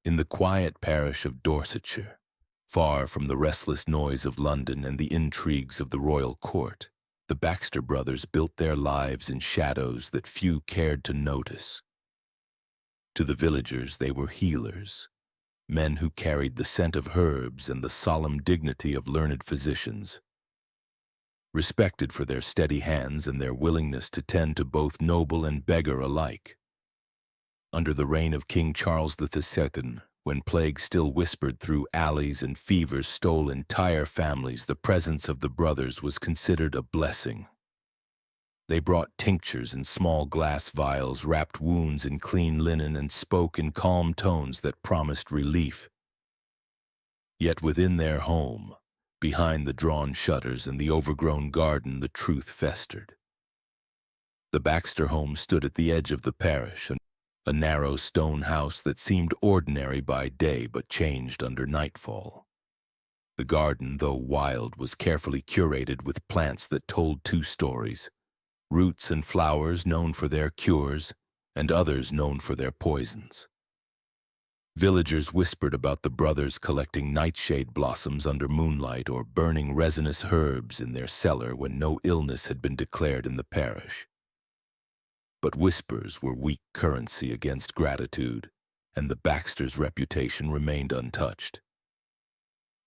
In the quiet parish of Dorsetshire, far from the restless noise of London and the intrigues of the royal court, the Baxter brothers built their lives in shadows that few cared to notice. To the villagers they were healers, men who carried the scent of herbs and the solemn dignity of learned physicians. Respected for their steady hands and their willingness to tend to both noble and beggar alike. Under the reign of King Charles II, when plague still whispered through alleys and fevers stole entire families, the presence of the brothers was considered a blessing. They brought tinctures in small glass vials, wrapped wounds in clean linen, and spoke in calm tones that promised relief. Yet within their home, behind the drawn shutters and the overgrown garden, the truth festered. The Baxter home stood at the edge of the parish, a narrow stone house that seemed ordinary by day but changed under nightfall. The garden, though wild, was carefully curated with plants that told two stories: roots and flowers known for their cures, and others known for their poisons. Villagers whispered about the brothers collecting nightshade blossoms under moonlight or burning resinous herbs in their cellar when no illness had been declared in the parish. But whispers were weak currency against gratitude, and the Baxters' reputation remained untouched.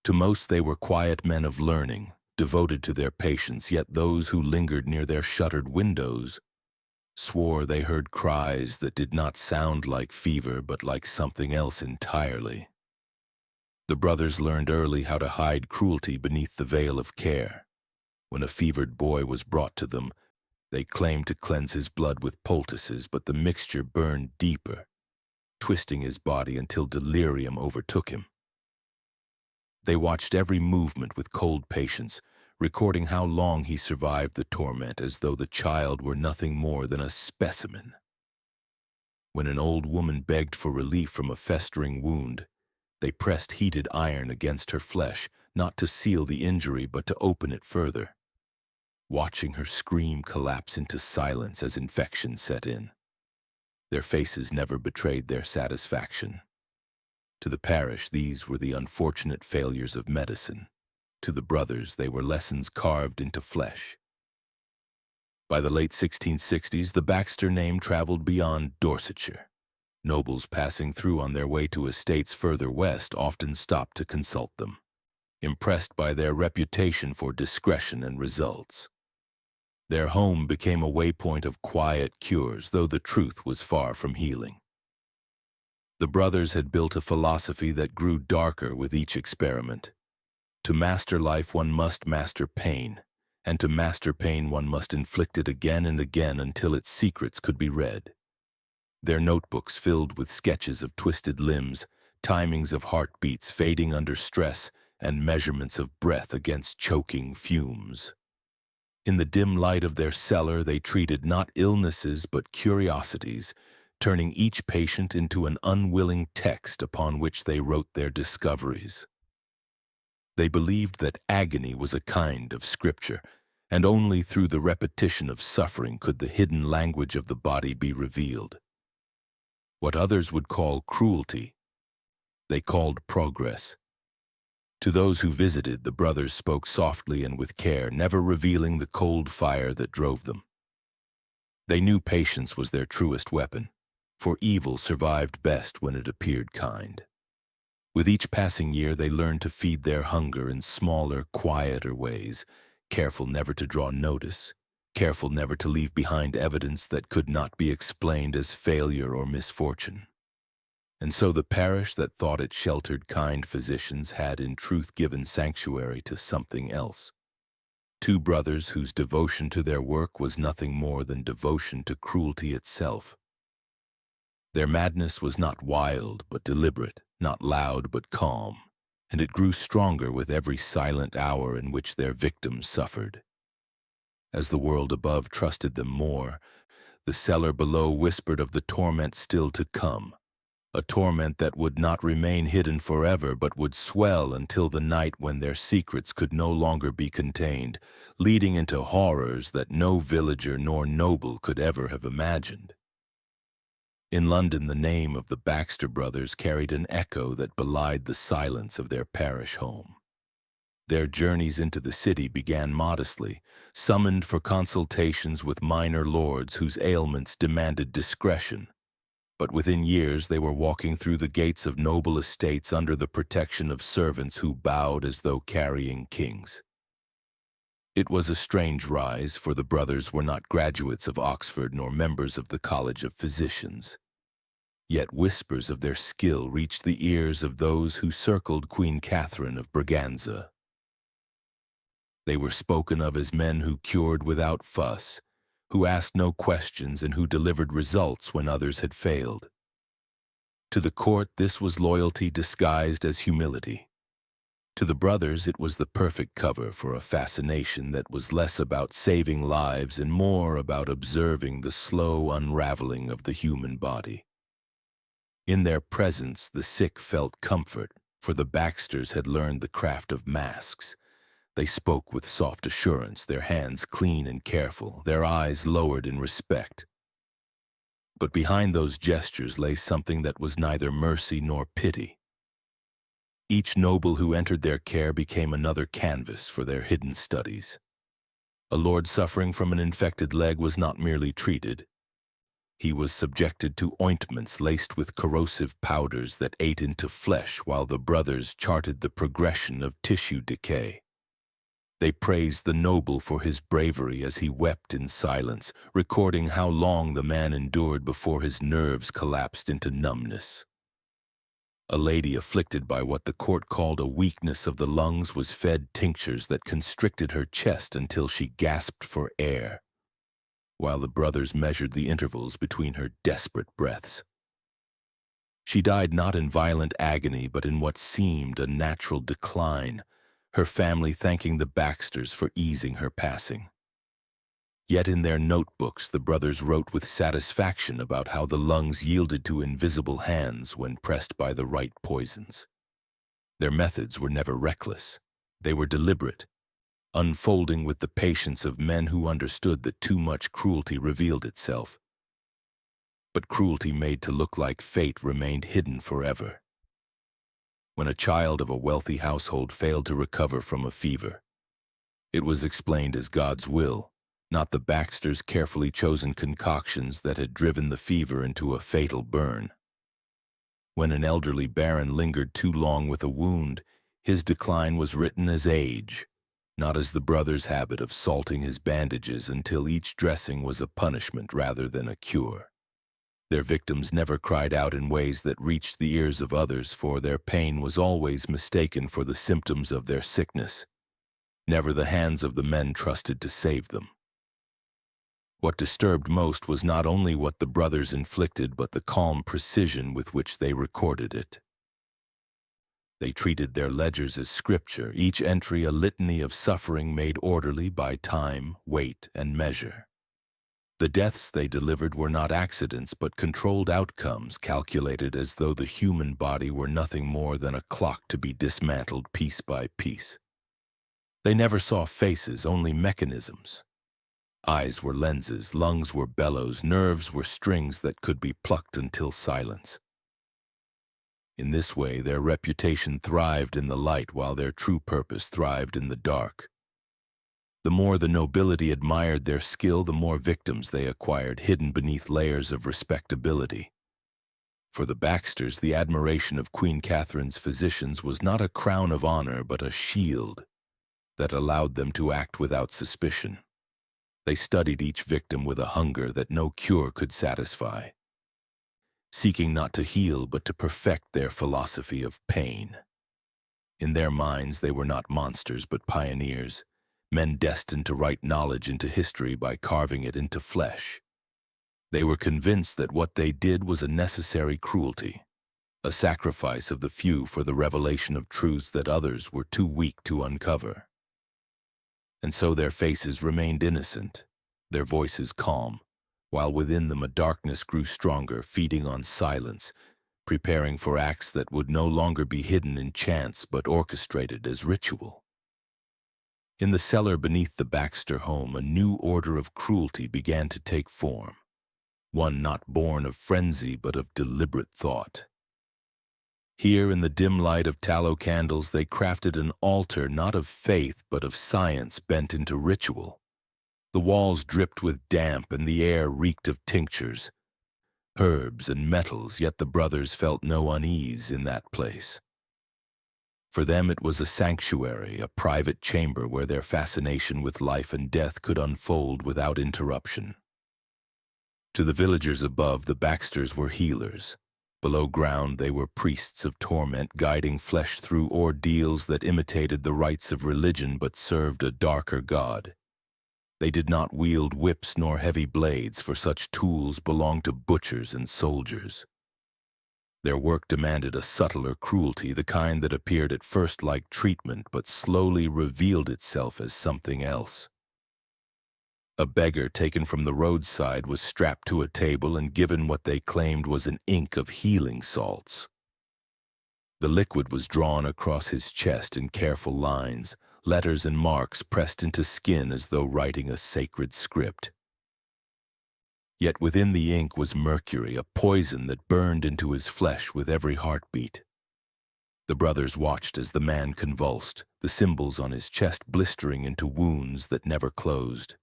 To most they were quiet men of learning, devoted to their patients, yet those who lingered near their shuttered windows swore they heard cries that did not sound like fever but like something else entirely. The brothers learned early how to hide cruelty beneath the veil of care. When a fevered boy was brought to them, they claimed to cleanse his blood with poultices, but the mixture burned deeper, twisting his body until delirium overtook him. They watched every movement with cold patience, recording how long he survived the torment as though the child were nothing more than a specimen. When an old woman begged for relief from a festering wound, they pressed heated iron against her flesh, not to seal the injury but to open it further, watching her scream collapse into silence as infection set in. Their faces never betrayed their satisfaction. To the parish, these were the unfortunate failures of medicine. To the brothers, they were lessons carved into flesh. By the late 1660s, the Baxter name traveled beyond Dorsetshire. Nobles passing through on their way to estates further west often stopped to consult them, impressed by their reputation for discretion and results. Their home became a waypoint of quiet cures, though the truth was far from healing. The brothers had built a philosophy that grew darker with each experiment. To master life, one must master pain, and to master pain, one must inflict it again and again until its secrets could be read. Their notebooks filled with sketches of twisted limbs, timings of heartbeats fading under stress, and measurements of breath against choking fumes. In the dim light of their cellar, they treated not illnesses but curiosities, turning each patient into an unwilling text upon which they wrote their discoveries. They believed that agony was a kind of scripture, and only through the repetition of suffering could the hidden language of the body be revealed. What others would call cruelty, they called progress. To those who visited, the brothers spoke softly and with care, never revealing the cold fire that drove them. They knew patience was their truest weapon, for evil survived best when it appeared kind. With each passing year, they learned to feed their hunger in smaller, quieter ways, careful never to draw notice, careful never to leave behind evidence that could not be explained as failure or misfortune. And so the parish that thought it sheltered kind physicians had in truth given sanctuary to something else. Two brothers whose devotion to their work was nothing more than devotion to cruelty itself. Their madness was not wild but deliberate, not loud but calm, and it grew stronger with every silent hour in which their victims suffered. As the world above trusted them more, the cellar below whispered of the torment still to come, a torment that would not remain hidden forever but would swell until the night when their secrets could no longer be contained, leading into horrors that no villager nor noble could ever have imagined. In London, the name of the Baxter brothers carried an echo that belied the silence of their parish home. Their journeys into the city began modestly, summoned for consultations with minor lords whose ailments demanded discretion. But within years they were walking through the gates of noble estates under the protection of servants who bowed as though carrying kings. It was a strange rise, for the brothers were not graduates of Oxford nor members of the College of Physicians. Yet whispers of their skill reached the ears of those who circled Queen Catherine of Braganza. They were spoken of as men who cured without fuss, who asked no questions and who delivered results when others had failed. To the court, this was loyalty disguised as humility. To the brothers, it was the perfect cover for a fascination that was less about saving lives and more about observing the slow unraveling of the human body. In their presence, the sick felt comfort, for the Baxters had learned the craft of masks. They spoke with soft assurance, their hands clean and careful, their eyes lowered in respect. But behind those gestures lay something that was neither mercy nor pity. Each noble who entered their care became another canvas for their hidden studies. A lord suffering from an infected leg was not merely treated. He was subjected to ointments laced with corrosive powders that ate into flesh, while the brothers charted the progression of tissue decay. They praised the noble for his bravery as he wept in silence, recording how long the man endured before his nerves collapsed into numbness. A lady afflicted by what the court called a weakness of the lungs was fed tinctures that constricted her chest until she gasped for air, while the brothers measured the intervals between her desperate breaths. She died not in violent agony, but in what seemed a natural decline, her family thanking the Baxters for easing her passing. Yet in their notebooks, the brothers wrote with satisfaction about how the lungs yielded to invisible hands when pressed by the right poisons. Their methods were never reckless. They were deliberate, unfolding with the patience of men who understood that too much cruelty revealed itself. But cruelty made to look like fate remained hidden forever. When a child of a wealthy household failed to recover from a fever, it was explained as God's will, not the Baxters' carefully chosen concoctions that had driven the fever into a fatal burn. When an elderly baron lingered too long with a wound, his decline was written as age, not as the brothers' habit of salting his bandages until each dressing was a punishment rather than a cure. Their victims never cried out in ways that reached the ears of others, for their pain was always mistaken for the symptoms of their sickness, never the hands of the men trusted to save them. What disturbed most was not only what the brothers inflicted, but the calm precision with which they recorded it. They treated their ledgers as scripture, each entry a litany of suffering made orderly by time, weight, and measure. The deaths they delivered were not accidents, but controlled outcomes calculated as though the human body were nothing more than a clock to be dismantled piece by piece. They never saw faces, only mechanisms. Eyes were lenses, lungs were bellows, nerves were strings that could be plucked until silence. In this way, their reputation thrived in the light while their true purpose thrived in the dark. The more the nobility admired their skill, the more victims they acquired, hidden beneath layers of respectability. For the Baxters, the admiration of Queen Catherine's physicians was not a crown of honor, but a shield that allowed them to act without suspicion. They studied each victim with a hunger that no cure could satisfy, seeking not to heal but to perfect their philosophy of pain. In their minds, they were not monsters but pioneers, men destined to write knowledge into history by carving it into flesh. They were convinced that what they did was a necessary cruelty, a sacrifice of the few for the revelation of truths that others were too weak to uncover. And so their faces remained innocent, their voices calm, while within them a darkness grew stronger, feeding on silence, preparing for acts that would no longer be hidden in chance but orchestrated as ritual. In the cellar beneath the Baxter home, a new order of cruelty began to take form. one not born of frenzy but of deliberate thought. Here, in the dim light of tallow candles, they crafted an altar not of faith but of science bent into ritual. The walls dripped with damp and the air reeked of tinctures, herbs and metals, yet the brothers felt no unease in that place. For them it was a sanctuary, a private chamber where their fascination with life and death could unfold without interruption. To the villagers above, the Baxters were healers. Below ground, they were priests of torment, guiding flesh through ordeals that imitated the rites of religion but served a darker god. They did not wield whips nor heavy blades, for such tools belonged to butchers and soldiers. Their work demanded a subtler cruelty, the kind that appeared at first like treatment but slowly revealed itself as something else. A beggar taken from the roadside was strapped to a table and given what they claimed was an ink of healing salts. The liquid was drawn across his chest in careful lines, letters and marks pressed into skin as though writing a sacred script. Yet within the ink was mercury, a poison that burned into his flesh with every heartbeat. The brothers watched as the man convulsed, the symbols on his chest blistering into wounds that never closed.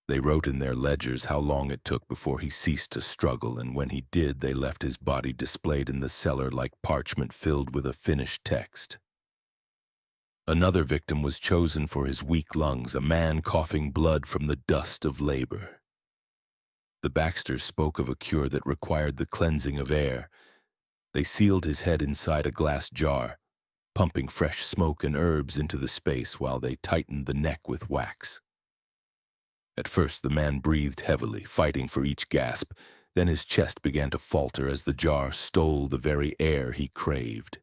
They wrote in their ledgers how long it took before he ceased to struggle, and when he did, they left his body displayed in the cellar like parchment filled with a finished text. Another victim was chosen for his weak lungs, a man coughing blood from the dust of labor. The Baxters spoke of a cure that required the cleansing of air. They sealed his head inside a glass jar, pumping fresh smoke and herbs into the space while they tightened the neck with wax. At first, the man breathed heavily, fighting for each gasp. Then his chest began to falter as the jar stole the very air he craved.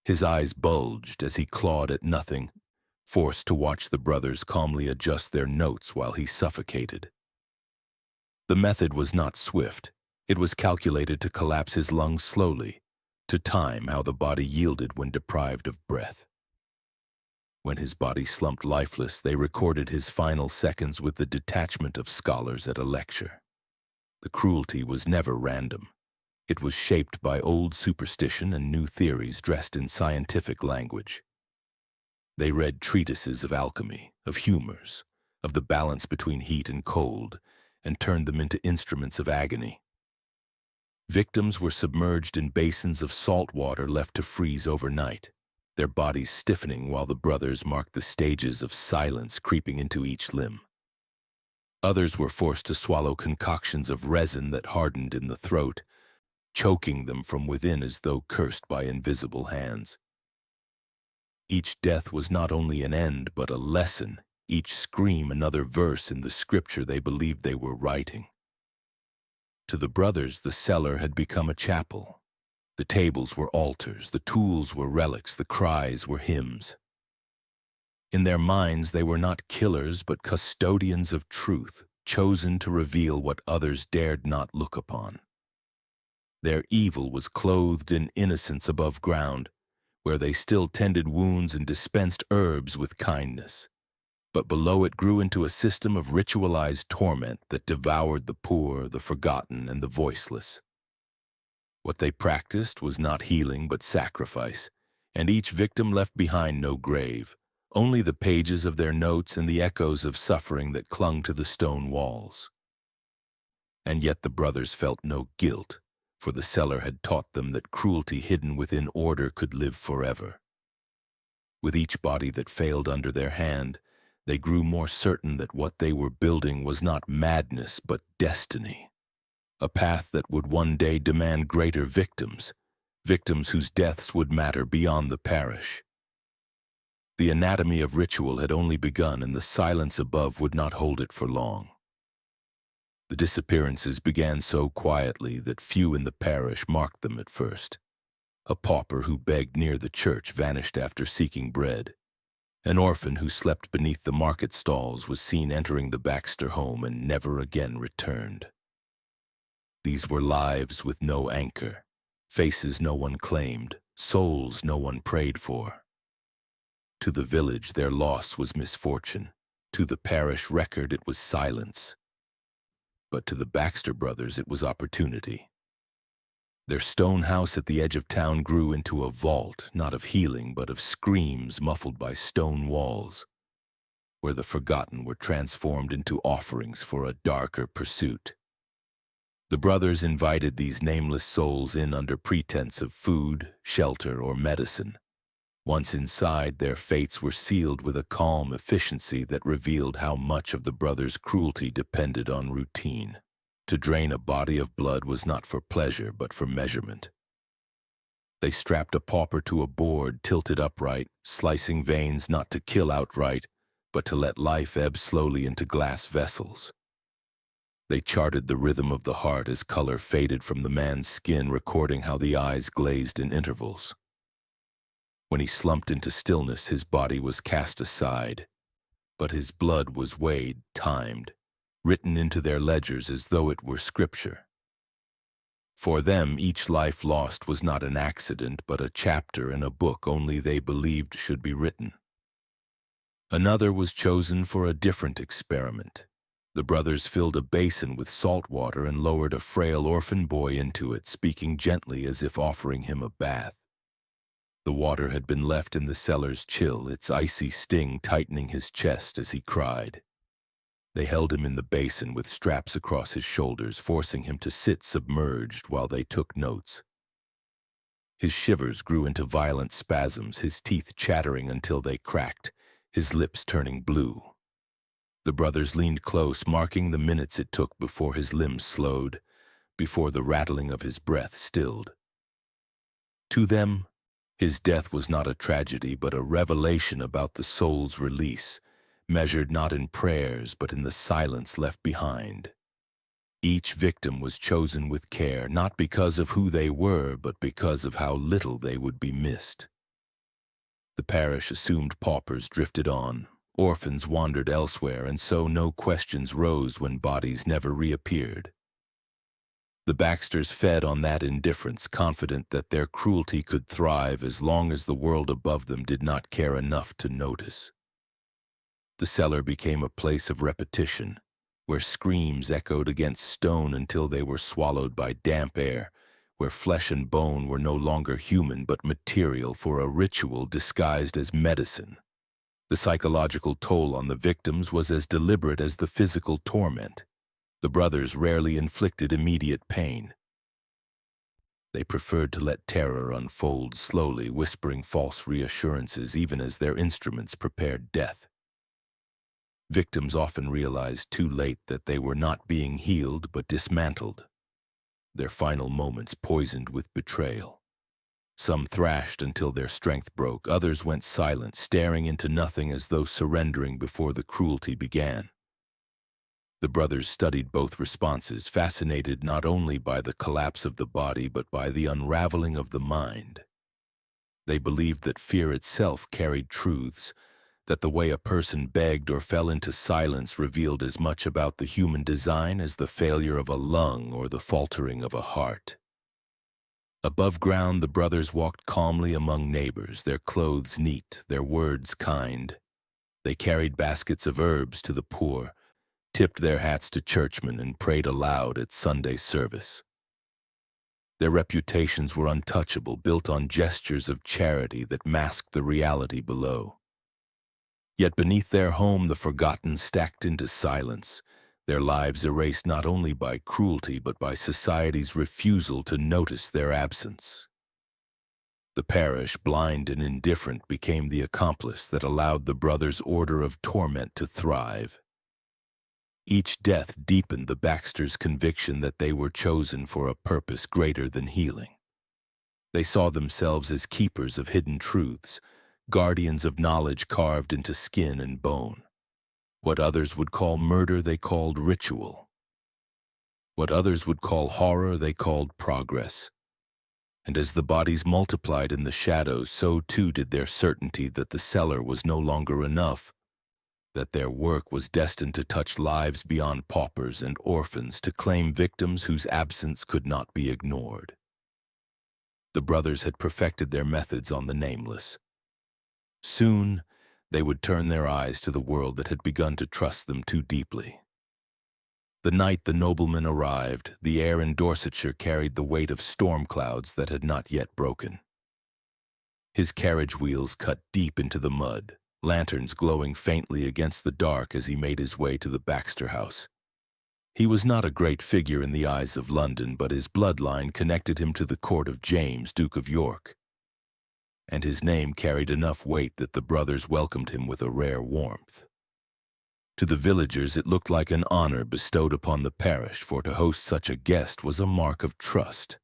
His eyes bulged as he clawed at nothing, forced to watch the brothers calmly adjust their notes while he suffocated. The method was not swift. It was calculated to collapse his lungs slowly, to time how the body yielded when deprived of breath. When his body slumped lifeless, they recorded his final seconds with the detachment of scholars at a lecture. The cruelty was never random. It was shaped by old superstition and new theories dressed in scientific language. They read treatises of alchemy, of humors, of the balance between heat and cold, and turned them into instruments of agony. Victims were submerged in basins of salt water left to freeze overnight, their bodies stiffening while the brothers marked the stages of silence creeping into each limb. Others were forced to swallow concoctions of resin that hardened in the throat, choking them from within as though cursed by invisible hands. Each death was not only an end but a lesson, each scream another verse in the scripture they believed they were writing. To the brothers, the cellar had become a chapel. The tables were altars, the tools were relics, the cries were hymns. In their minds, they were not killers but custodians of truth, chosen to reveal what others dared not look upon. Their evil was clothed in innocence above ground, where they still tended wounds and dispensed herbs with kindness. But below it grew into a system of ritualized torment that devoured the poor, the forgotten, and the voiceless. What they practiced was not healing but sacrifice, and each victim left behind no grave, only the pages of their notes and the echoes of suffering that clung to the stone walls. And yet the brothers felt no guilt, for the cellar had taught them that cruelty hidden within order could live forever. With each body that failed under their hand, they grew more certain that what they were building was not madness but destiny. A path that would one day demand greater victims, victims whose deaths would matter beyond the parish. The anatomy of ritual had only begun, and the silence above would not hold it for long. The disappearances began so quietly that few in the parish marked them at first. A pauper who begged near the church vanished after seeking bread. An orphan who slept beneath the market stalls was seen entering the Baxter home and never again returned. These were lives with no anchor, faces no one claimed, souls no one prayed for. To the village, their loss was misfortune. To the parish record, it was silence. But to the Baxter brothers it was opportunity. Their stone house at the edge of town grew into a vault, not of healing, but of screams muffled by stone walls, where the forgotten were transformed into offerings for a darker pursuit. The brothers invited these nameless souls in under pretense of food, shelter, or medicine. Once inside, their fates were sealed with a calm efficiency that revealed how much of the brothers' cruelty depended on routine. To drain a body of blood was not for pleasure, but for measurement. They strapped a pauper to a board tilted upright, slicing veins not to kill outright, but to let life ebb slowly into glass vessels. They charted the rhythm of the heart as color faded from the man's skin, recording how the eyes glazed in intervals. When he slumped into stillness, his body was cast aside, but his blood was weighed, timed, written into their ledgers as though it were scripture. For them, each life lost was not an accident, but a chapter in a book only they believed should be written. Another was chosen for a different experiment. The brothers filled a basin with salt water and lowered a frail orphan boy into it, speaking gently as if offering him a bath. The water had been left in the cellar's chill, its icy sting tightening his chest as he cried. They held him in the basin with straps across his shoulders, forcing him to sit submerged while they took notes. His shivers grew into violent spasms, his teeth chattering until they cracked, his lips turning blue. The brothers leaned close, marking the minutes it took before his limbs slowed, before the rattling of his breath stilled. To them, his death was not a tragedy, but a revelation about the soul's release, measured not in prayers, but in the silence left behind. Each victim was chosen with care, not because of who they were, but because of how little they would be missed. The parish assumed paupers drifted on, orphans wandered elsewhere, and so no questions rose when bodies never reappeared. The Baxters fed on that indifference, confident that their cruelty could thrive as long as the world above them did not care enough to notice. The cellar became a place of repetition, where screams echoed against stone until they were swallowed by damp air, where flesh and bone were no longer human but material for a ritual disguised as medicine. The psychological toll on the victims was as deliberate as the physical torment. The brothers rarely inflicted immediate pain. They preferred to let terror unfold slowly, whispering false reassurances even as their instruments prepared death. Victims often realized too late that they were not being healed but dismantled, their final moments poisoned with betrayal. Some thrashed until their strength broke, others went silent, staring into nothing as though surrendering before the cruelty began. The brothers studied both responses, fascinated not only by the collapse of the body but by the unraveling of the mind. They believed that fear itself carried truths, that the way a person begged or fell into silence revealed as much about the human design as the failure of a lung or the faltering of a heart. Above ground, the brothers walked calmly among neighbors, their clothes neat, their words kind. They carried baskets of herbs to the poor, tipped their hats to churchmen, and prayed aloud at Sunday service. Their reputations were untouchable, built on gestures of charity that masked the reality below. Yet beneath their home, the forgotten stacked into silence, their lives erased not only by cruelty but by society's refusal to notice their absence. The parish, blind and indifferent, became the accomplice that allowed the brothers' order of torment to thrive. Each death deepened the Baxters' conviction that they were chosen for a purpose greater than healing. They saw themselves as keepers of hidden truths, guardians of knowledge carved into skin and bone. What others would call murder, they called ritual. What others would call horror, they called progress. And as the bodies multiplied in the shadows, so too did their certainty that the cellar was no longer enough, that their work was destined to touch lives beyond paupers and orphans, to claim victims whose absence could not be ignored. The brothers had perfected their methods on the nameless. Soon, they would turn their eyes to the world that had begun to trust them too deeply. The night the nobleman arrived, the air in Dorsetshire carried the weight of storm clouds that had not yet broken. His carriage wheels cut deep into the mud, lanterns glowing faintly against the dark as he made his way to the Baxter house. He was not a great figure in the eyes of London, but his bloodline connected him to the court of James, Duke of York, and his name carried enough weight that the brothers welcomed him with a rare warmth. To the villagers it looked like an honor bestowed upon the parish, for to host such a guest was a mark of trust.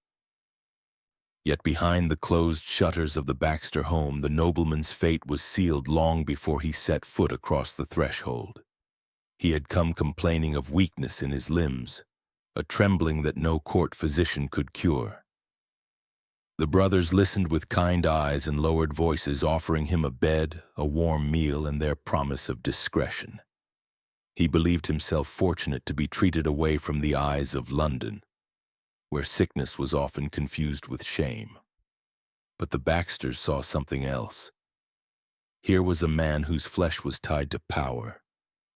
Yet behind the closed shutters of the Baxter home, the nobleman's fate was sealed long before he set foot across the threshold. He had come complaining of weakness in his limbs, a trembling that no court physician could cure. The brothers listened with kind eyes and lowered voices, offering him a bed, a warm meal, and their promise of discretion. He believed himself fortunate to be treated away from the eyes of London, where sickness was often confused with shame. But the Baxters saw something else. Here was a man whose flesh was tied to power,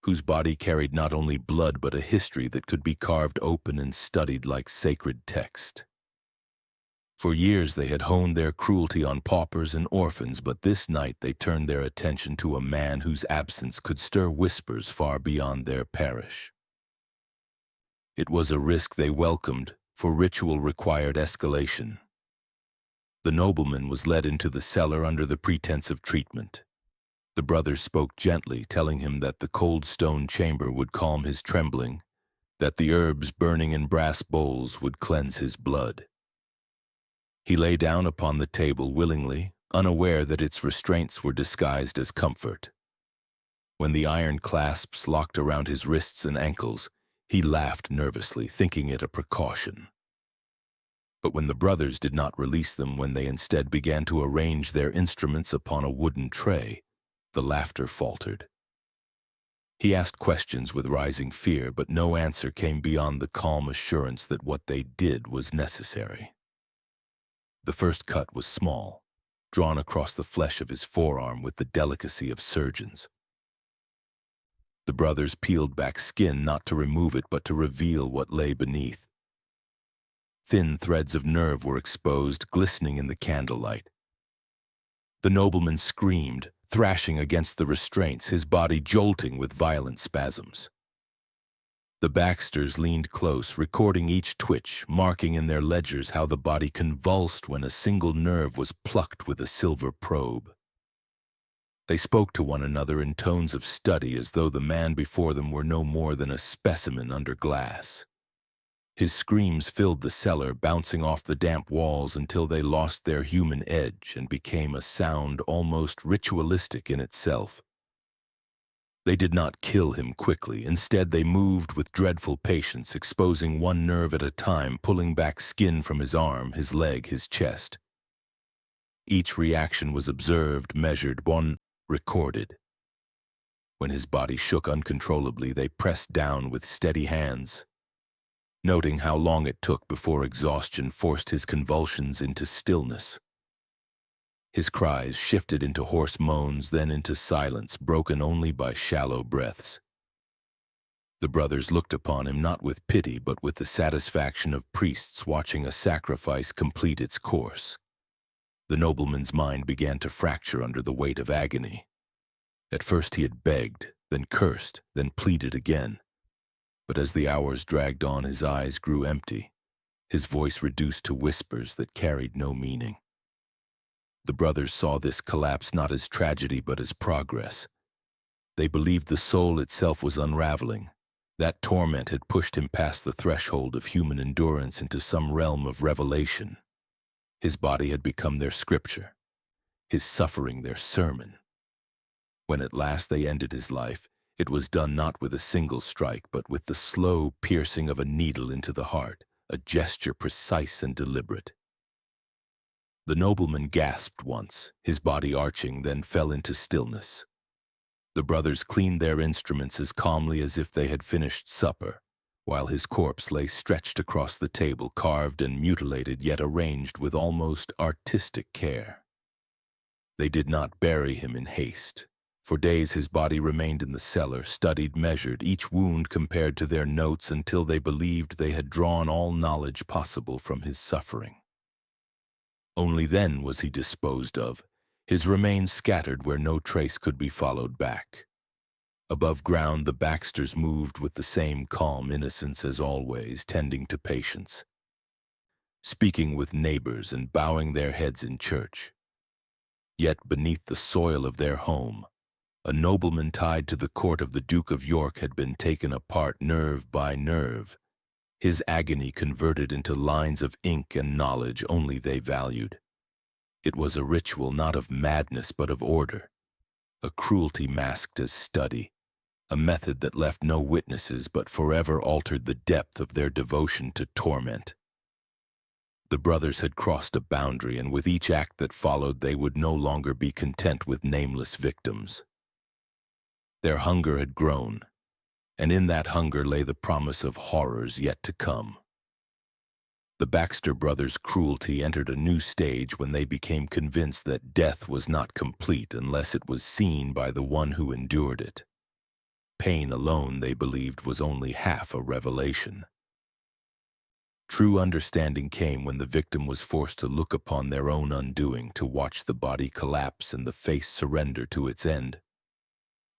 whose body carried not only blood but a history that could be carved open and studied like sacred text. For years they had honed their cruelty on paupers and orphans, but this night they turned their attention to a man whose absence could stir whispers far beyond their parish. It was a risk they welcomed, for ritual required escalation. The nobleman was led into the cellar under the pretense of treatment. The brothers spoke gently, telling him that the cold stone chamber would calm his trembling, that the herbs burning in brass bowls would cleanse his blood. He lay down upon the table willingly, unaware that its restraints were disguised as comfort. When the iron clasps locked around his wrists and ankles, he laughed nervously, thinking it a precaution. But when the brothers did not release them, when they instead began to arrange their instruments upon a wooden tray, the laughter faltered. He asked questions with rising fear, but no answer came beyond the calm assurance that what they did was necessary. The first cut was small, drawn across the flesh of his forearm with the delicacy of surgeons. The brothers peeled back skin not to remove it but to reveal what lay beneath. Thin threads of nerve were exposed, glistening in the candlelight. The nobleman screamed, thrashing against the restraints, his body jolting with violent spasms. The Baxters leaned close, recording each twitch, marking in their ledgers how the body convulsed when a single nerve was plucked with a silver probe. They spoke to one another in tones of study, as though the man before them were no more than a specimen under glass. His screams filled the cellar, bouncing off the damp walls until they lost their human edge and became a sound almost ritualistic in itself. They did not kill him quickly. Instead, they moved with dreadful patience, exposing one nerve at a time, pulling back skin from his arm, his leg, his chest. Each reaction was observed, measured, recorded. When his body shook uncontrollably, they pressed down with steady hands, noting how long it took before exhaustion forced his convulsions into stillness. His cries shifted into hoarse moans, then into silence, broken only by shallow breaths. The brothers looked upon him not with pity, but with the satisfaction of priests watching a sacrifice complete its course. The nobleman's mind began to fracture under the weight of agony. At first he had begged, then cursed, then pleaded again. But as the hours dragged on, his eyes grew empty, his voice reduced to whispers that carried no meaning. The brothers saw this collapse not as tragedy but as progress. They believed the soul itself was unraveling. That torment had pushed him past the threshold of human endurance into some realm of revelation. His body had become their scripture, his suffering their sermon. When at last they ended his life, it was done not with a single strike, but with the slow piercing of a needle into the heart, a gesture precise and deliberate. The nobleman gasped once, his body arching, then fell into stillness. The brothers cleaned their instruments as calmly as if they had finished supper, while his corpse lay stretched across the table, carved and mutilated, yet arranged with almost artistic care. They did not bury him in haste, For days his body remained in the cellar, studied, measured, each wound compared to their notes until they believed they had drawn all knowledge possible from his suffering. Only then was he disposed of, his remains scattered where no trace could be followed back. Above ground, the Baxters moved with the same calm innocence as always, tending to patients, speaking with neighbors and bowing their heads in church. Yet beneath the soil of their home, a nobleman tied to the court of the Duke of York had been taken apart nerve by nerve, his agony converted into lines of ink and knowledge only they valued. It was a ritual not of madness but of order, a cruelty masked as study, a method that left no witnesses but forever altered the depth of their devotion to torment. The brothers had crossed a boundary, and with each act that followed they would no longer be content with nameless victims. Their hunger had grown, and in that hunger lay the promise of horrors yet to come. The Baxter brothers' cruelty entered a new stage when they became convinced that death was not complete unless it was seen by the one who endured it. Pain alone, they believed, was only half a revelation. True understanding came when the victim was forced to look upon their own undoing, to watch the body collapse and the face surrender to its end.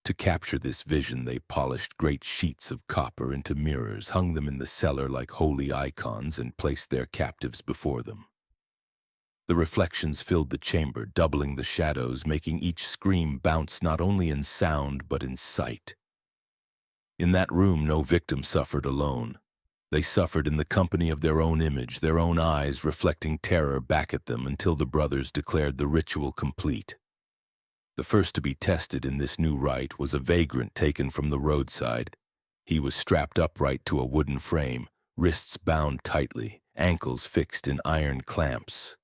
To capture this vision, they polished great sheets of copper into mirrors, hung them in the cellar like holy icons, and placed their captives before them. The reflections filled the chamber, doubling the shadows, making each scream bounce not only in sound but in sight. In that room, no victim suffered alone. They suffered in the company of their own image, their own eyes reflecting terror back at them, until the brothers declared the ritual complete. The first to be tested in this new rite was a vagrant taken from the roadside. He was strapped upright to a wooden frame, wrists bound tightly, ankles fixed in iron clamps.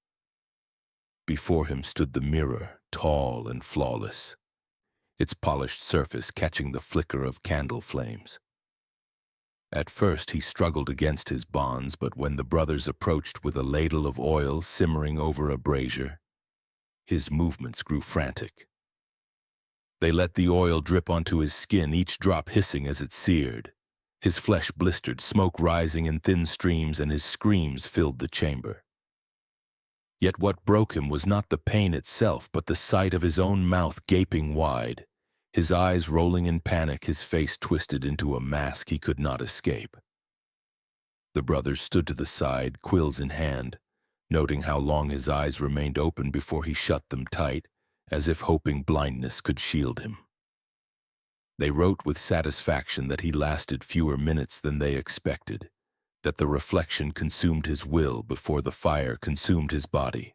Before him stood the mirror, tall and flawless, its polished surface catching the flicker of candle flames. At first he struggled against his bonds, but when the brothers approached with a ladle of oil simmering over a brazier, his movements grew frantic. They let the oil drip onto his skin, each drop hissing as it seared. His flesh blistered, smoke rising in thin streams, and his screams filled the chamber. Yet what broke him was not the pain itself, but the sight of his own mouth gaping wide, his eyes rolling in panic, his face twisted into a mask he could not escape. The brothers stood to the side, quills in hand, noting how long his eyes remained open before he shut them tight, as if hoping blindness could shield him. They wrote with satisfaction that he lasted fewer minutes than they expected, that the reflection consumed his will before the fire consumed his body.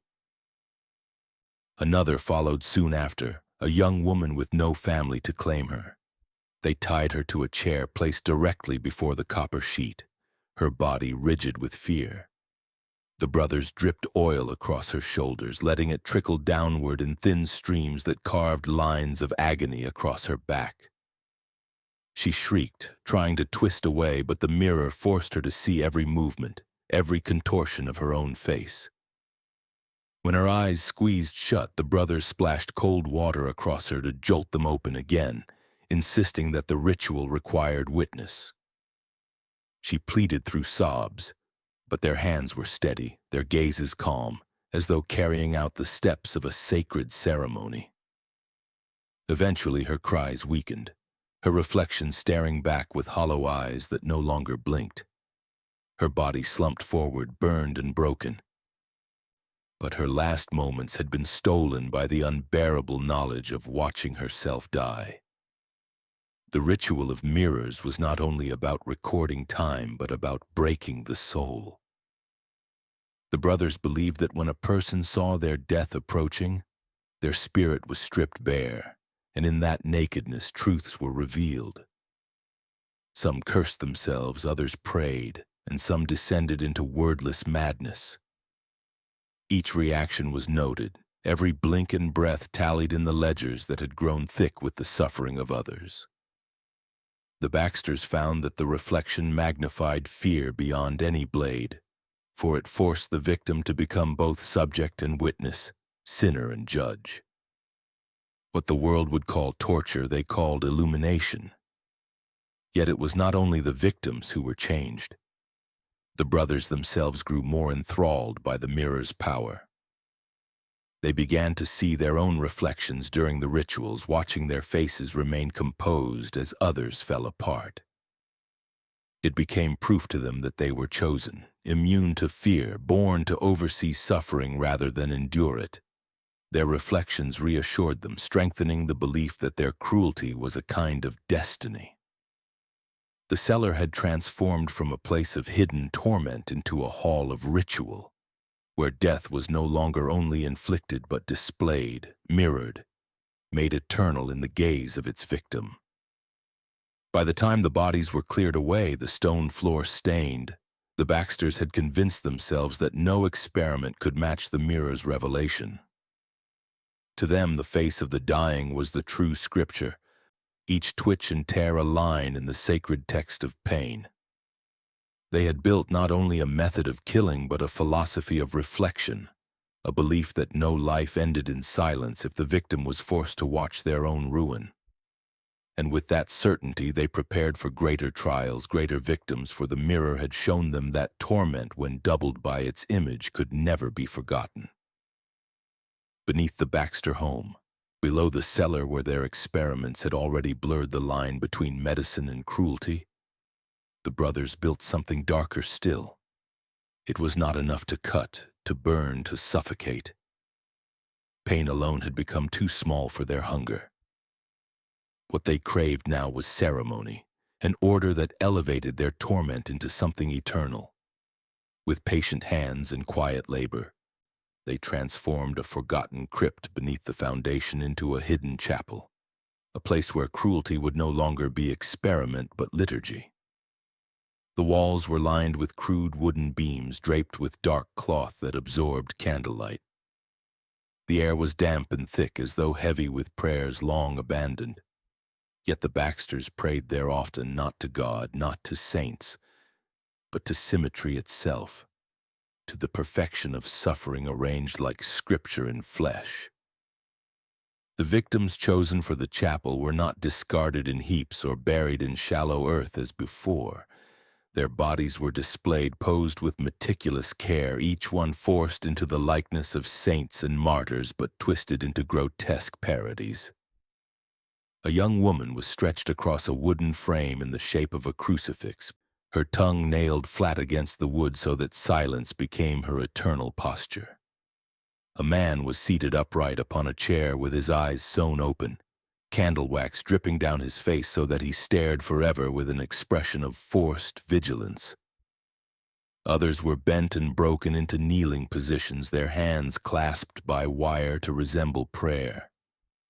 Another followed soon after, a young woman with no family to claim her. They tied her to a chair placed directly before the copper sheet, her body rigid with fear. The brothers dripped oil across her shoulders, letting it trickle downward in thin streams that carved lines of agony across her back. She shrieked, trying to twist away, but the mirror forced her to see every movement, every contortion of her own face. When her eyes squeezed shut, the brothers splashed cold water across her to jolt them open again, insisting that the ritual required witness. She pleaded through sobs, but their hands were steady, their gazes calm, as though carrying out the steps of a sacred ceremony. Eventually her cries weakened, her reflection staring back with hollow eyes that no longer blinked. Her body slumped forward, burned and broken. But her last moments had been stolen by the unbearable knowledge of watching herself die. The ritual of mirrors was not only about recording time, but about breaking the soul. The brothers believed that when a person saw their death approaching, their spirit was stripped bare, and in that nakedness truths were revealed. Some cursed themselves, others prayed, and some descended into wordless madness. Each reaction was noted, every blink and breath tallied in the ledgers that had grown thick with the suffering of others. The Baxters found that the reflection magnified fear beyond any blade, for it forced the victim to become both subject and witness, sinner and judge. What the world would call torture, they called illumination. Yet it was not only the victims who were changed. The brothers themselves grew more enthralled by the mirror's power. They began to see their own reflections during the rituals, watching their faces remain composed as others fell apart. It became proof to them that they were chosen, immune to fear, born to oversee suffering rather than endure it. Their reflections reassured them, strengthening the belief that their cruelty was a kind of destiny. The cellar had transformed from a place of hidden torment into a hall of ritual, where death was no longer only inflicted but displayed, mirrored, made eternal in the gaze of its victim. By the time the bodies were cleared away, the stone floor stained, the Baxters had convinced themselves that no experiment could match the mirror's revelation. To them, the face of the dying was the true scripture, each twitch and tear a line in the sacred text of pain. They had built not only a method of killing, but a philosophy of reflection, a belief that no life ended in silence if the victim was forced to watch their own ruin. And with that certainty, they prepared for greater trials, greater victims, for the mirror had shown them that torment, when doubled by its image, could never be forgotten. Beneath the Baxter home, below the cellar where their experiments had already blurred the line between medicine and cruelty, the brothers built something darker still. It was not enough to cut, to burn, to suffocate. Pain alone had become too small for their hunger. What they craved now was ceremony, an order that elevated their torment into something eternal. With patient hands and quiet labor, they transformed a forgotten crypt beneath the foundation into a hidden chapel, a place where cruelty would no longer be experiment but liturgy. The walls were lined with crude wooden beams draped with dark cloth that absorbed candlelight. The air was damp and thick, as though heavy with prayers long abandoned. Yet the Baxters prayed there often, not to God, not to saints, but to symmetry itself, to the perfection of suffering arranged like scripture in flesh. The victims chosen for the chapel were not discarded in heaps or buried in shallow earth as before. Their bodies were displayed, posed with meticulous care, each one forced into the likeness of saints and martyrs, but twisted into grotesque parodies. A young woman was stretched across a wooden frame in the shape of a crucifix, her tongue nailed flat against the wood so that silence became her eternal posture. A man was seated upright upon a chair with his eyes sewn open, candle wax dripping down his face so that he stared forever with an expression of forced vigilance. Others were bent and broken into kneeling positions, their hands clasped by wire to resemble prayer,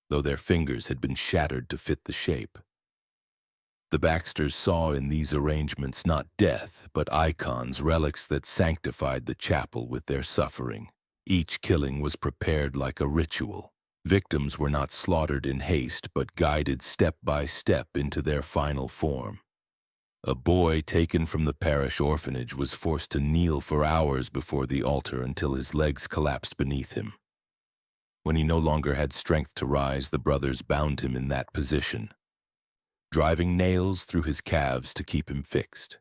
though their fingers had been shattered to fit the shape. The Baxters saw in these arrangements not death, but icons, relics that sanctified the chapel with their suffering. Each killing was prepared like a ritual. Victims were not slaughtered in haste, but guided step by step into their final form. A boy taken from the parish orphanage was forced to kneel for hours before the altar until his legs collapsed beneath him. When he no longer had strength to rise, the brothers bound him in that position, driving nails through his calves to keep him fixed.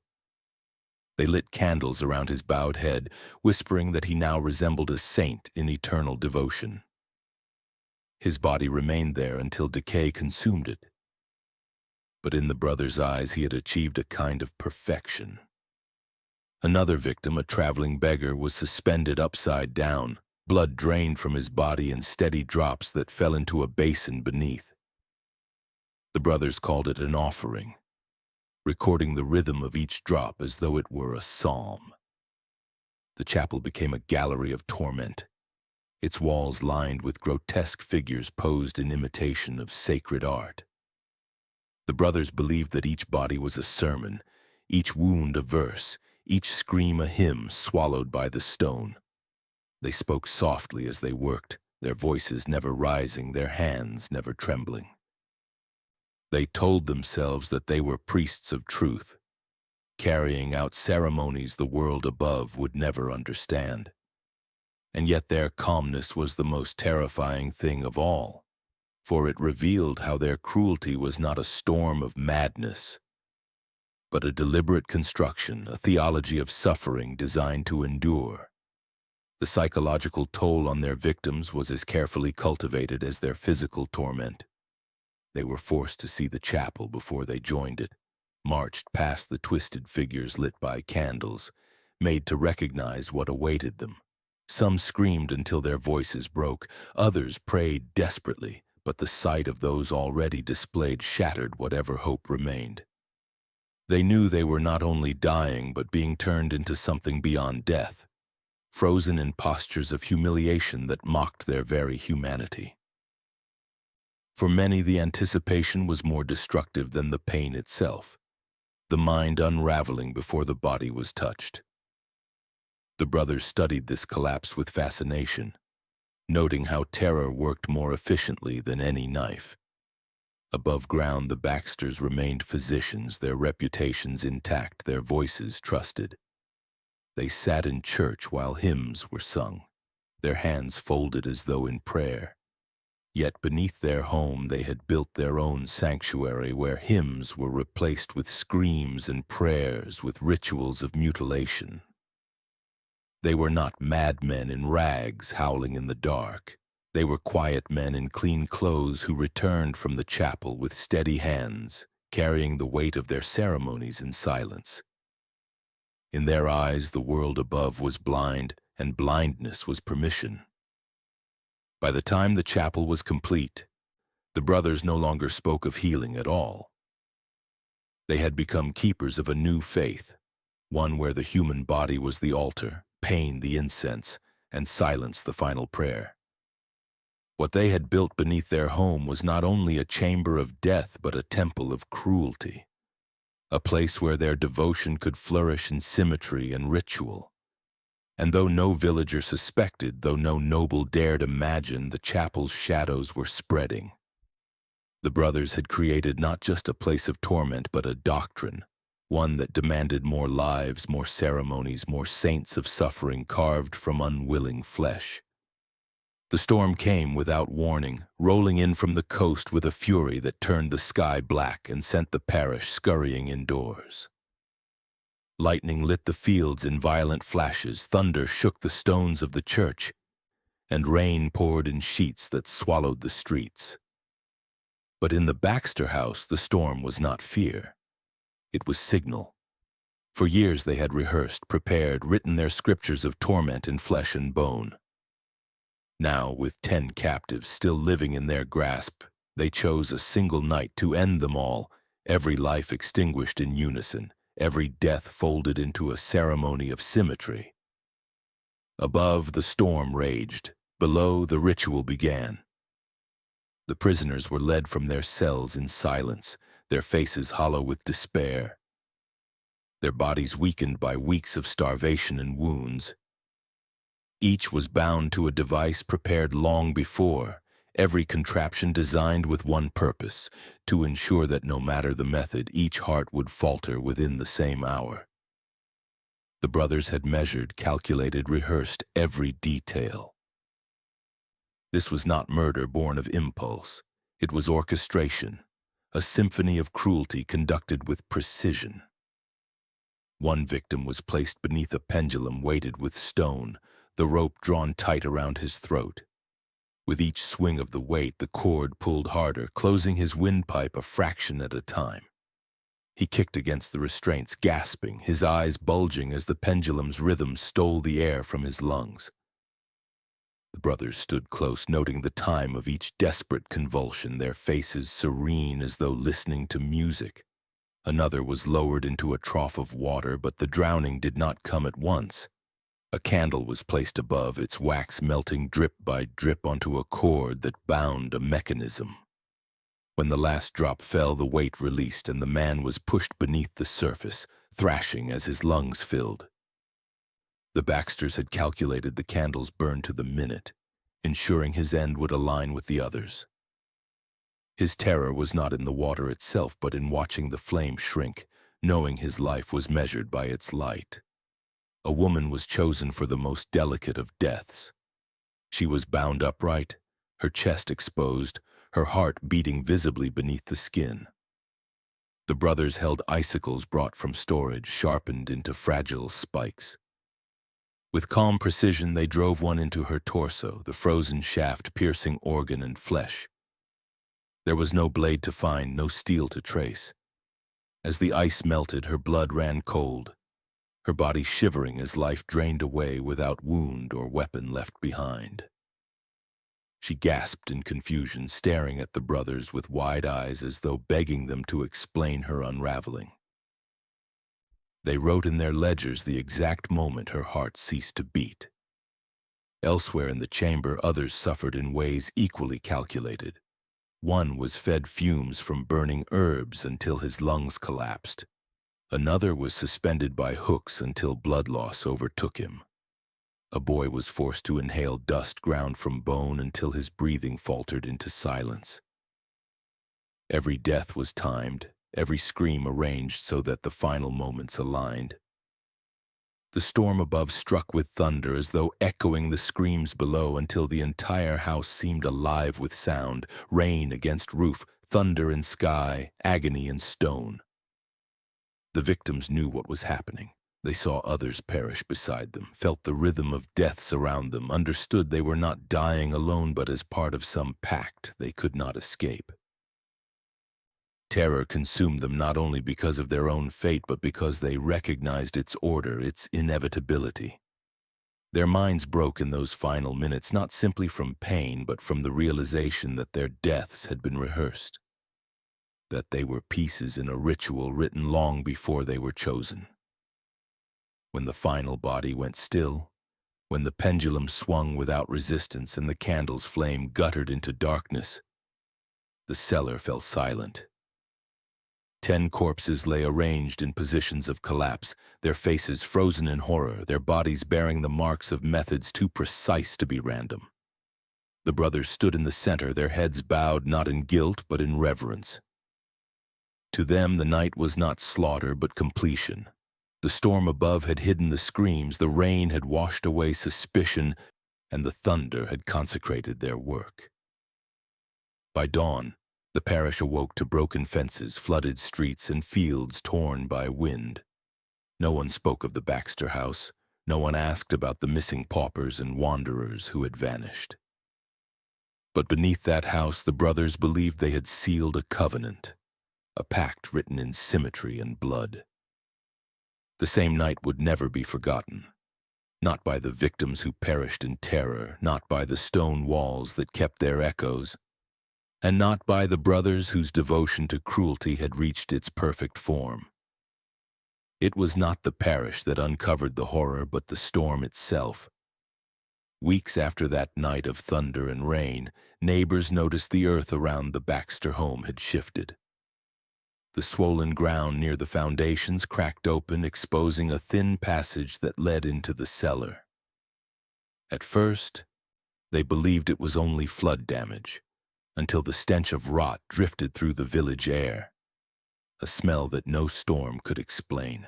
They lit candles around his bowed head, whispering that he now resembled a saint in eternal devotion. His body remained there until decay consumed it. But in the brothers' eyes, he had achieved a kind of perfection. Another victim, a traveling beggar, was suspended upside down, blood drained from his body in steady drops that fell into a basin beneath. The brothers called it an offering, recording the rhythm of each drop as though it were a psalm. The chapel became a gallery of torment, its walls lined with grotesque figures posed in imitation of sacred art. The brothers believed that each body was a sermon, each wound a verse, each scream a hymn swallowed by the stone. They spoke softly as they worked, their voices never rising, their hands never trembling. They told themselves that they were priests of truth, carrying out ceremonies the world above would never understand. And yet their calmness was the most terrifying thing of all. for it revealed how their cruelty was not a storm of madness, but a deliberate construction, a theology of suffering designed to endure. The psychological toll on their victims was as carefully cultivated as their physical torment. They were forced to see the chapel before they joined it, marched past the twisted figures lit by candles, made to recognize what awaited them. Some screamed until their voices broke, others prayed desperately, but the sight of those already displayed shattered whatever hope remained. They knew they were not only dying but being turned into something beyond death, frozen in postures of humiliation that mocked their very humanity. For many, the anticipation was more destructive than the pain itself, the mind unraveling before the body was touched. The brothers studied this collapse with fascination, noting how terror worked more efficiently than any knife. Above ground, the Baxters remained physicians, their reputations intact, their voices trusted. They sat in church while hymns were sung, their hands folded as though in prayer. Yet beneath their home they had built their own sanctuary where hymns were replaced with screams and prayers, with rituals of mutilation. They were not madmen in rags howling in the dark. They were quiet men in clean clothes who returned from the chapel with steady hands, carrying the weight of their ceremonies in silence. In their eyes, the world above was blind, and blindness was permission. By the time the chapel was complete, the brothers no longer spoke of healing at all. They had become keepers of a new faith, one where the human body was the altar, pain the incense, and silence the final prayer. What they had built beneath their home was not only a chamber of death but a temple of cruelty, a place where their devotion could flourish in symmetry and ritual. And though no villager suspected, though no noble dared imagine, the chapel's shadows were spreading. The brothers had created not just a place of torment but a doctrine, one that demanded more lives, more ceremonies, more saints of suffering carved from unwilling flesh. The storm came without warning, rolling in from the coast with a fury that turned the sky black and sent the parish scurrying indoors. Lightning lit the fields in violent flashes, thunder shook the stones of the church, and rain poured in sheets that swallowed the streets. But in the Baxter house, the storm was not fear. It was signal. For years they had rehearsed, prepared, written their scriptures of torment in flesh and bone. Now, with 10 captives still living in their grasp, they chose a single night to end them all, every life extinguished in unison, every death folded into a ceremony of symmetry. Above, the storm raged. Below, the ritual began. The prisoners were led from their cells in silence, their faces hollow with despair, their bodies weakened by weeks of starvation and wounds. Each was bound to a device prepared long before, every contraption designed with one purpose, to ensure that no matter the method, each heart would falter within the same hour. The brothers had measured, calculated, rehearsed every detail. This was not murder born of impulse. It was orchestration, a symphony of cruelty conducted with precision. One victim was placed beneath a pendulum weighted with stone, the rope drawn tight around his throat. With each swing of the weight, the cord pulled harder, closing his windpipe a fraction at a time. He kicked against the restraints, gasping, his eyes bulging as the pendulum's rhythm stole the air from his lungs. The brothers stood close, noting the time of each desperate convulsion, their faces serene as though listening to music. Another was lowered into a trough of water, but the drowning did not come at once. A candle was placed above, its wax melting drip by drip onto a cord that bound a mechanism. When the last drop fell, the weight released, and the man was pushed beneath the surface, thrashing as his lungs filled. The Baxters had calculated the candle's burn to the minute, ensuring his end would align with the others. His terror was not in the water itself, but in watching the flame shrink, knowing his life was measured by its light. A woman was chosen for the most delicate of deaths. She was bound upright, her chest exposed, her heart beating visibly beneath the skin. The brothers held icicles brought from storage, sharpened into fragile spikes. With calm precision, they drove one into her torso, the frozen shaft piercing organ and flesh. There was no blade to find, no steel to trace. As the ice melted, her blood ran cold, her body shivering as life drained away without wound or weapon left behind. She gasped in confusion, staring at the brothers with wide eyes as though begging them to explain her unraveling. They wrote in their ledgers the exact moment her heart ceased to beat. Elsewhere in the chamber, others suffered in ways equally calculated. One was fed fumes from burning herbs until his lungs collapsed. Another was suspended by hooks until blood loss overtook him. A boy was forced to inhale dust ground from bone until his breathing faltered into silence. Every death was timed, every scream arranged so that the final moments aligned. The storm above struck with thunder as though echoing the screams below until the entire house seemed alive with sound, rain against roof, thunder in sky, agony in stone. The victims knew what was happening. They saw others perish beside them, felt the rhythm of deaths around them, understood they were not dying alone but as part of some pact they could not escape. Terror consumed them not only because of their own fate but because they recognized its order, its inevitability. Their minds broke in those final minutes not simply from pain but from the realization that their deaths had been rehearsed, that they were pieces in a ritual written long before they were chosen. When the final body went still, when the pendulum swung without resistance and the candle's flame guttered into darkness, the cellar fell silent. 10 corpses lay arranged in positions of collapse, their faces frozen in horror, their bodies bearing the marks of methods too precise to be random. The brothers stood in the center, their heads bowed not in guilt but in reverence. To them, the night was not slaughter but completion. The storm above had hidden the screams, the rain had washed away suspicion, and the thunder had consecrated their work. By dawn, the parish awoke to broken fences, flooded streets, and fields torn by wind. No one spoke of the Baxter house. No one asked about the missing paupers and wanderers who had vanished. But beneath that house, the brothers believed they had sealed a covenant, a pact written in symmetry and blood. The same night would never be forgotten, not by the victims who perished in terror, not by the stone walls that kept their echoes, and not by the brothers whose devotion to cruelty had reached its perfect form. It was not the parish that uncovered the horror, but the storm itself. Weeks after that night of thunder and rain, neighbors noticed the earth around the Baxter home had shifted. The swollen ground near the foundations cracked open, exposing a thin passage that led into the cellar. At first, they believed it was only flood damage, until the stench of rot drifted through the village air, a smell that no storm could explain.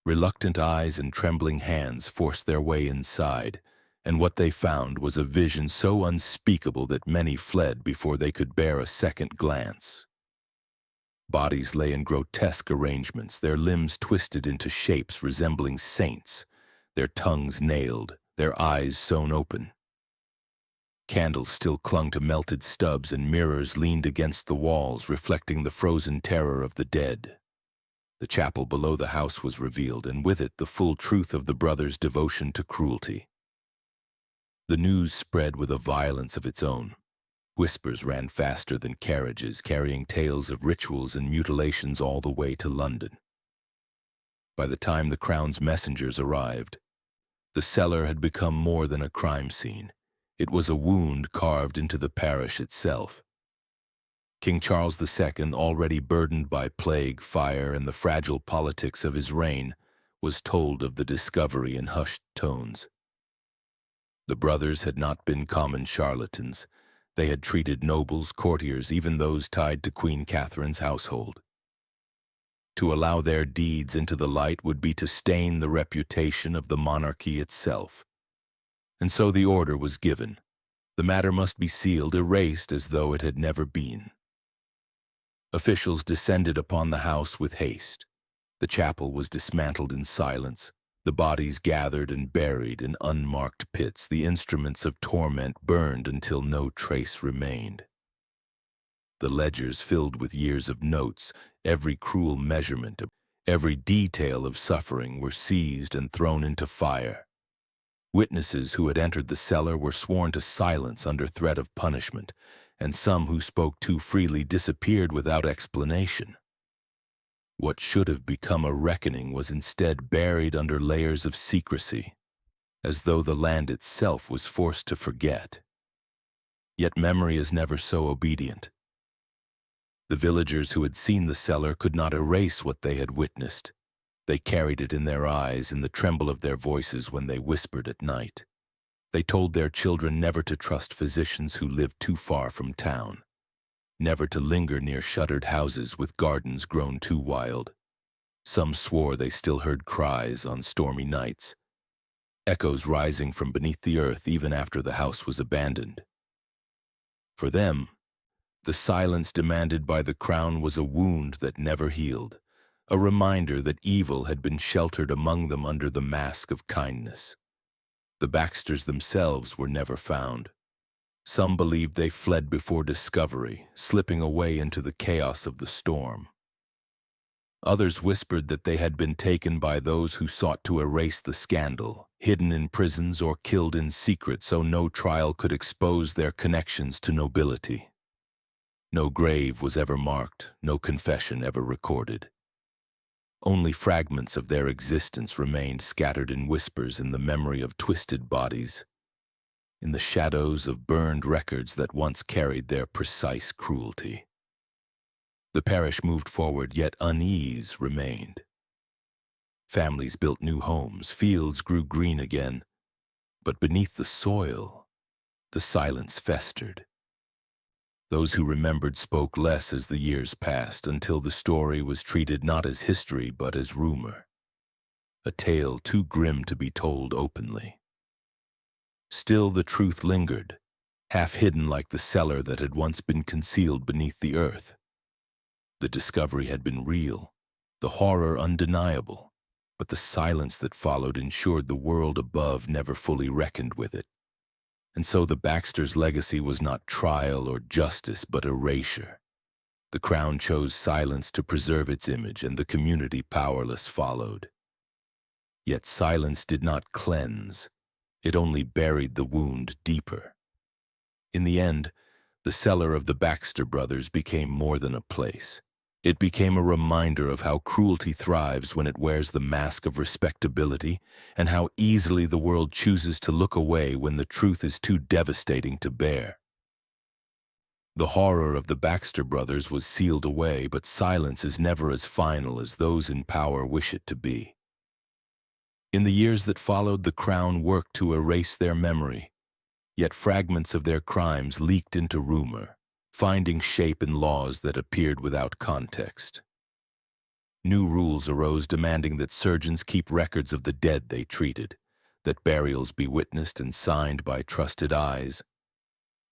Reluctant eyes and trembling hands forced their way inside, and what they found was a vision so unspeakable that many fled before they could bear a second glance. Bodies lay in grotesque arrangements, their limbs twisted into shapes resembling saints, their tongues nailed, their eyes sewn open. Candles still clung to melted stubs and mirrors leaned against the walls, reflecting the frozen terror of the dead. The chapel below the house was revealed, and with it the full truth of the brothers' devotion to cruelty. The news spread with a violence of its own. Whispers ran faster than carriages, carrying tales of rituals and mutilations all the way to London. By the time the Crown's messengers arrived, the cellar had become more than a crime scene. It was a wound carved into the parish itself. King Charles II, already burdened by plague, fire, and the fragile politics of his reign, was told of the discovery in hushed tones. The brothers had not been common charlatans. They had treated nobles, courtiers, even those tied to Queen Catherine's household. To allow their deeds into the light would be to stain the reputation of the monarchy itself. And so the order was given. The matter must be sealed, erased as though it had never been. Officials descended upon the house with haste. The chapel was dismantled in silence, the bodies gathered and buried in unmarked pits, the instruments of torment burned until no trace remained. The ledgers filled with years of notes, every cruel measurement, every detail of suffering were seized and thrown into fire. Witnesses who had entered the cellar were sworn to silence under threat of punishment, and some who spoke too freely disappeared without explanation. What should have become a reckoning was instead buried under layers of secrecy, as though the land itself was forced to forget. Yet memory is never so obedient. The villagers who had seen the cellar could not erase what they had witnessed. They carried it in their eyes, in the tremble of their voices when they whispered at night. They told their children never to trust physicians who lived too far from town, never to linger near shuttered houses with gardens grown too wild. Some swore they still heard cries on stormy nights, echoes rising from beneath the earth even after the house was abandoned. For them, the silence demanded by the crown was a wound that never healed, a reminder that evil had been sheltered among them under the mask of kindness. The Baxters themselves were never found. Some believed they fled before discovery, slipping away into the chaos of the storm. Others whispered that they had been taken by those who sought to erase the scandal, hidden in prisons or killed in secret so no trial could expose their connections to nobility. No grave was ever marked, no confession ever recorded. Only fragments of their existence remained scattered in whispers in the memory of twisted bodies, in the shadows of burned records that once carried their precise cruelty. The parish moved forward, yet unease remained. Families built new homes, fields grew green again, but beneath the soil, the silence festered. Those who remembered spoke less as the years passed, until the story was treated not as history but as rumor, a tale too grim to be told openly. Still the truth lingered, half hidden like the cellar that had once been concealed beneath the earth. The discovery had been real, the horror undeniable, but the silence that followed ensured the world above never fully reckoned with it. And so the Baxters' legacy was not trial or justice, but erasure. The crown chose silence to preserve its image, and the community powerless followed. Yet silence did not cleanse. It only buried the wound deeper. In the end, the cellar of the Baxter brothers became more than a place. It became a reminder of how cruelty thrives when it wears the mask of respectability, and how easily the world chooses to look away when the truth is too devastating to bear. The horror of the Baxter brothers was sealed away, but silence is never as final as those in power wish it to be. In the years that followed, the crown worked to erase their memory, yet fragments of their crimes leaked into rumor, finding shape in laws that appeared without context. New rules arose demanding that surgeons keep records of the dead they treated, that burials be witnessed and signed by trusted eyes,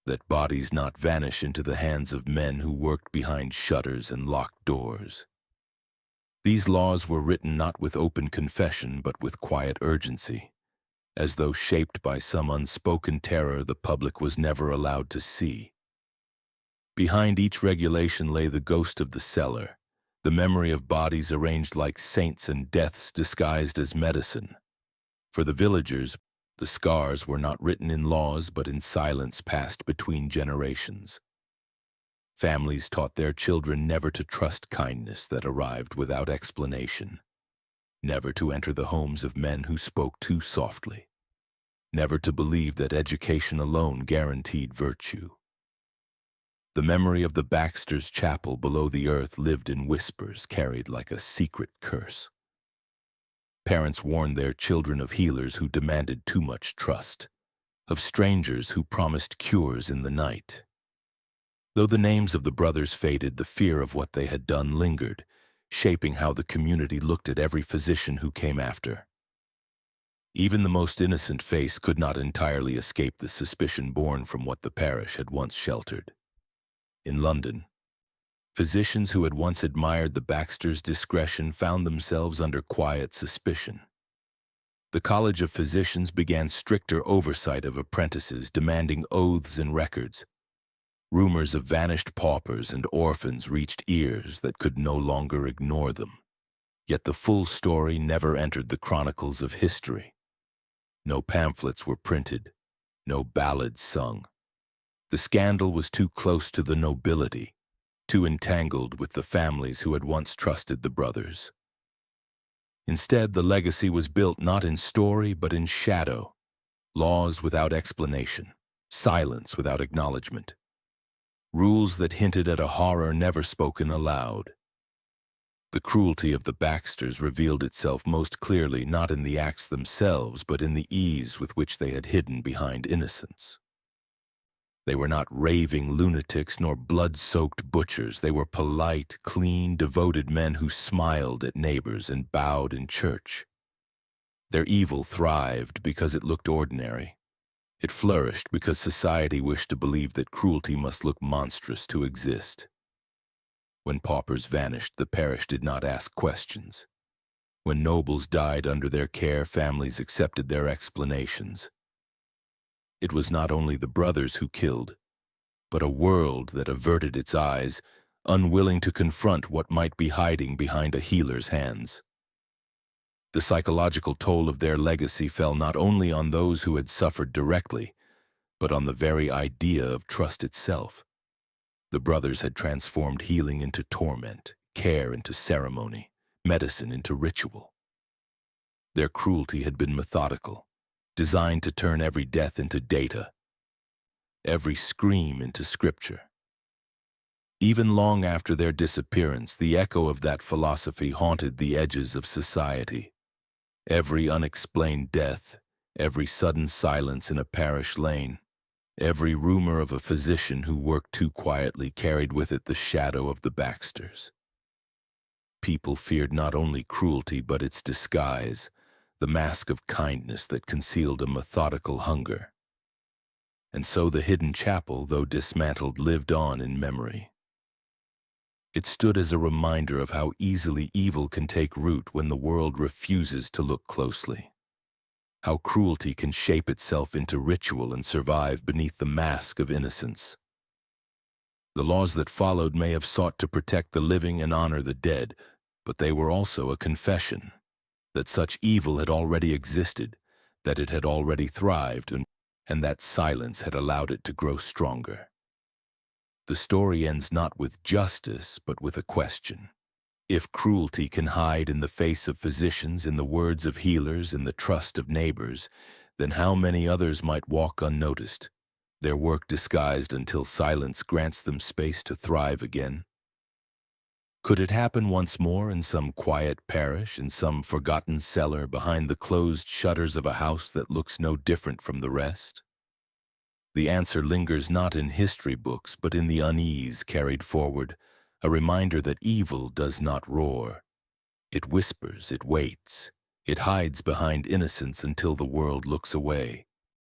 that bodies not vanish into the hands of men who worked behind shutters and locked doors. These laws were written not with open confession but with quiet urgency, as though shaped by some unspoken terror the public was never allowed to see. Behind each regulation lay the ghost of the cellar, the memory of bodies arranged like saints and deaths disguised as medicine. For the villagers, the scars were not written in laws but in silence passed between generations. Families taught their children never to trust kindness that arrived without explanation, never to enter the homes of men who spoke too softly, never to believe that education alone guaranteed virtue. The memory of the Baxters' chapel below the earth lived in whispers carried like a secret curse. Parents warned their children of healers who demanded too much trust, of strangers who promised cures in the night. Though the names of the brothers faded, the fear of what they had done lingered, shaping how the community looked at every physician who came after. Even the most innocent face could not entirely escape the suspicion born from what the parish had once sheltered. In London, physicians who had once admired the Baxters' discretion found themselves under quiet suspicion. The College of Physicians began stricter oversight of apprentices, demanding oaths and records. Rumors of vanished paupers and orphans reached ears that could no longer ignore them. Yet the full story never entered the chronicles of history. No pamphlets were printed, no ballads sung. The scandal was too close to the nobility, too entangled with the families who had once trusted the brothers. Instead, the legacy was built not in story but in shadow, laws without explanation, silence without acknowledgement, rules that hinted at a horror never spoken aloud. The cruelty of the Baxters revealed itself most clearly not in the acts themselves but in the ease with which they had hidden behind innocence. They were not raving lunatics nor blood-soaked butchers. They were polite, clean, devoted men who smiled at neighbors and bowed in church. Their evil thrived because it looked ordinary. It flourished because society wished to believe that cruelty must look monstrous to exist. When paupers vanished, the parish did not ask questions. When nobles died under their care, families accepted their explanations. It was not only the brothers who killed, but a world that averted its eyes, unwilling to confront what might be hiding behind a healer's hands. The psychological toll of their legacy fell not only on those who had suffered directly, but on the very idea of trust itself. The brothers had transformed healing into torment, care into ceremony, medicine into ritual. Their cruelty had been methodical, designed to turn every death into data, every scream into scripture. Even long after their disappearance, the echo of that philosophy haunted the edges of society. Every unexplained death, every sudden silence in a parish lane, every rumor of a physician who worked too quietly carried with it the shadow of the Baxters. People feared not only cruelty but its disguise, the mask of kindness that concealed a methodical hunger. And so the hidden chapel, though dismantled, lived on in memory. It stood as a reminder of how easily evil can take root when the world refuses to look closely. How cruelty can shape itself into ritual and survive beneath the mask of innocence. The laws that followed may have sought to protect the living and honor the dead, but they were also a confession that such evil had already existed, that it had already thrived, and that silence had allowed it to grow stronger. The story ends not with justice, but with a question. If cruelty can hide in the face of physicians, in the words of healers, in the trust of neighbors, then how many others might walk unnoticed, their work disguised until silence grants them space to thrive again? Could it happen once more in some quiet parish, in some forgotten cellar, behind the closed shutters of a house that looks no different from the rest? The answer lingers not in history books, but in the unease carried forward, a reminder that evil does not roar. It whispers, it waits, it hides behind innocence until the world looks away.